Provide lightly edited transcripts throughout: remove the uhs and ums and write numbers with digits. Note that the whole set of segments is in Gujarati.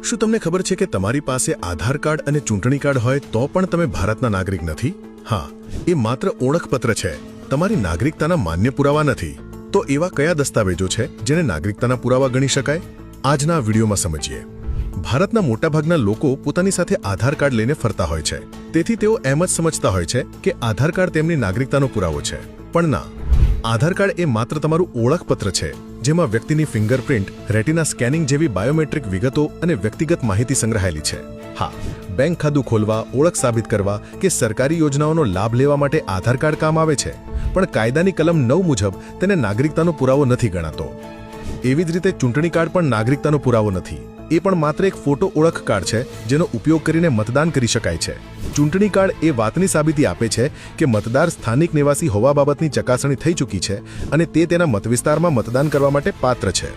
શું તમને ખબર છે કે તમારી પાસે આધાર કાર્ડ અને ચૂંટણી કાર્ડ હોય તો પણ તમે ભારતના નાગરિક નથી? હા, એ માત્ર ઓળખપત્ર છે, તમારી નાગરિકતાના માન્ય પુરાવા નથી. તો એવા કયા દસ્તાવેજો છે જેને નાગરિકતાના પુરાવા ગણી શકાય? આજના વિડીયોમાં સમજીએ. ભારતના મોટાભાગના લોકો પોતાની સાથે આધાર કાર્ડ લઈને ફરતા હોય છે. તેથી તેઓ એમ જ સમજતા હોય છે કે આધાર કાર્ડ તેમની નાગરિકતાનો પુરાવો છે. પણ ના, આધાર કાર્ડ એ માત્ર તમારું ઓળખપત્ર છે, જેમાં વ્યક્તિની ફિંગરપ્રિન્ટ, રેટિના સ્કેનિંગ જેવી બાયોમેટ્રિક વિગતો અને વ્યક્તિગત માહિતી સંગ્રહાયેલી છે. હા, બેંક ખાતું ખોલવા, ઓળખ સાબિત કરવા કે સરકારી યોજનાઓનો લાભ લેવા માટે આધાર કાર્ડ કામ આવે છે. પણ કાયદાની કલમ 9 મુજબ તેને નાગરિકતાનો પુરાવો નથી ગણાતો. એવી જ રીતે ચૂંટણી કાર્ડ પણ નાગરિકતાનો પુરાવો નથી. એ પણ માત્ર એક ફોટો ઓળખ કાર્ડ છે જેનો ઉપયોગ કરીને મતદાન કરી શકાય છે. ચૂંટણી કાર્ડ એ વાતની સાબિતી આપે છે કે મતદાર સ્થાનિક નિવાસી હોવા બાબતની ચકાસણી થઈ ચૂકી છે અને તે તેના મતવિસ્તારમાં મતદાન કરવા માટે પાત્ર છે.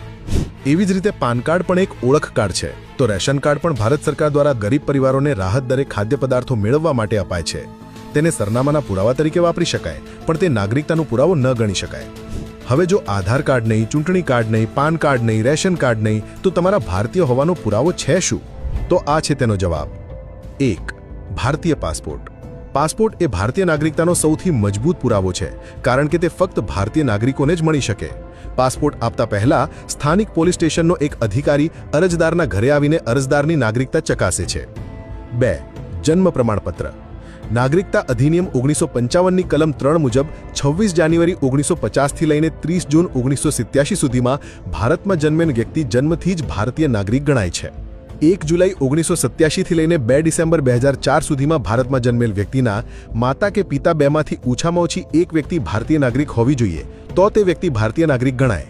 એવી જ રીતે પાન કાર્ડ પણ એક ઓળખ કાર્ડ છે. તો રેશન કાર્ડ પણ ભારત સરકાર દ્વારા ગરીબ પરિવારોને રાહત દરે ખાદ્ય પદાર્થો મેળવવા માટે અપાય છે. તેને સરનામાના પુરાવા તરીકે વાપરી શકાય, પણ તે નાગરિકતાનો પુરાવો ન ગણી શકાય. હવે જો આધાર કાર્ડ નહીં, ચૂંટણી કાર્ડ નહીં, પાન કાર્ડ નહીં, રેશન કાર્ડ નહીં, તો તમારા ભારતીય હોવાનો પુરાવો છે શું? તો આ છે તેનો જવાબ. 1. ભારતીય પાસપોર્ટ. પાસપોર્ટ એ ભારતીય નાગરિકતાનો સૌથી મજબૂત પુરાવો છે, કારણ કે તે ફક્ત ભારતીય નાગરિકોને જ મળી શકે. પાસપોર્ટ આપતા પહેલા સ્થાનિક પોલીસ સ્ટેશનનો એક અધિકારી અરજદારના ઘરે આવીને અરજદારની નાગરિકતા ચકાસે છે. 2. જન્મ પ્રમાણપત્ર. નાગરિકતા અધિનિયમ 1955ની કલમ 3 મુજબ 26 જાન્યુઆરી 1950 થી લઈને 30 જૂન 1987 સુધીમાં ભારતમાં જન્મેલ વ્યક્તિ જન્મથી જ ભારતીય નાગરિક ગણાય છે. 1 જુલાઈ 1987 થી લઈને 2 ડિસેમ્બર 2004 સુધીમાં ભારતમાં જન્મેલ વ્યક્તિના માતા કે પિતા બેમાંથી ઓછામાં ઓછી એક વ્યક્તિ ભારતીય નાગરિક હોવી જોઈએ, તો તે વ્યક્તિ ભારતીય નાગરિક ગણાય.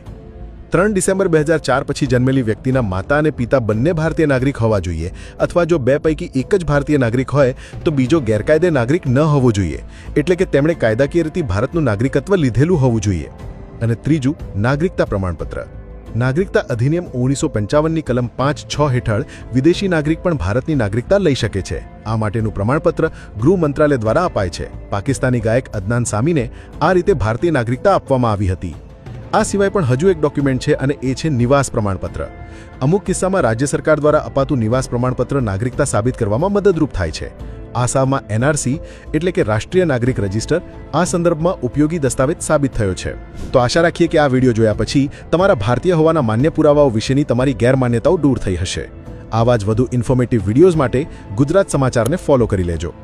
3 ડિસેમ્બર 2004 પછી જન્મેલી વ્યક્તિના માતા અને પિતા બંને ભારતીય નાગરિક હોવા જોઈએ, અથવા જો બે પૈકી એક જ ભારતીય નાગરિક હોય તો બીજો ગેરકાયદે નાગરિક ન હોવો જોઈએ, એટલે કે તેમણે કાયદાકીય રીતે ભારતનું નાગરિકત્વ લીધેલું હોવું જોઈએ. અને ત્રીજું, નાગરિકતા પ્રમાણપત્ર. નાગરિકતા અધિનિયમ 1955ની કલમ 5(6) હેઠળ વિદેશી નાગરિક પણ ભારતની નાગરિકતા લઈ શકે છે. આ માટેનું પ્રમાણપત્ર ગૃહ મંત્રાલય દ્વારા અપાય છે. પાકિસ્તાની ગાયક અદનાન સામીને આ રીતે ભારતીય નાગરિકતા આપવામાં આવી હતી. આ સિવાય પણ હજુ એક ડોક્યુમેન્ટ છે અને એ છે નિવાસ પ્રમાણપત્ર. અમુક કિસ્સામાં રાજ્ય સરકાર દ્વારા અપાતું નિવાસ પ્રમાણપત્ર નાગરિકતા સાબિત કરવામાં મદદરૂપ થાય છે. આસામમાં NRC એટલે કે રાષ્ટ્રીય નાગરિક રજિસ્ટર આ સંદર્ભમાં ઉપયોગી દસ્તાવેજ સાબિત થયો છે. તો આશા રાખીએ કે આ વિડીયો જોયા પછી તમારા ભારતીય હોવાના માન્ય પુરાવાઓ વિશેની તમારી ગેરમાન્યતાઓ દૂર થઈ હશે. આવા જ વધુ ઇન્ફોર્મેટિવ વિડીયોઝ માટે ગુજરાત સમાચારને ફોલો કરી લેજો.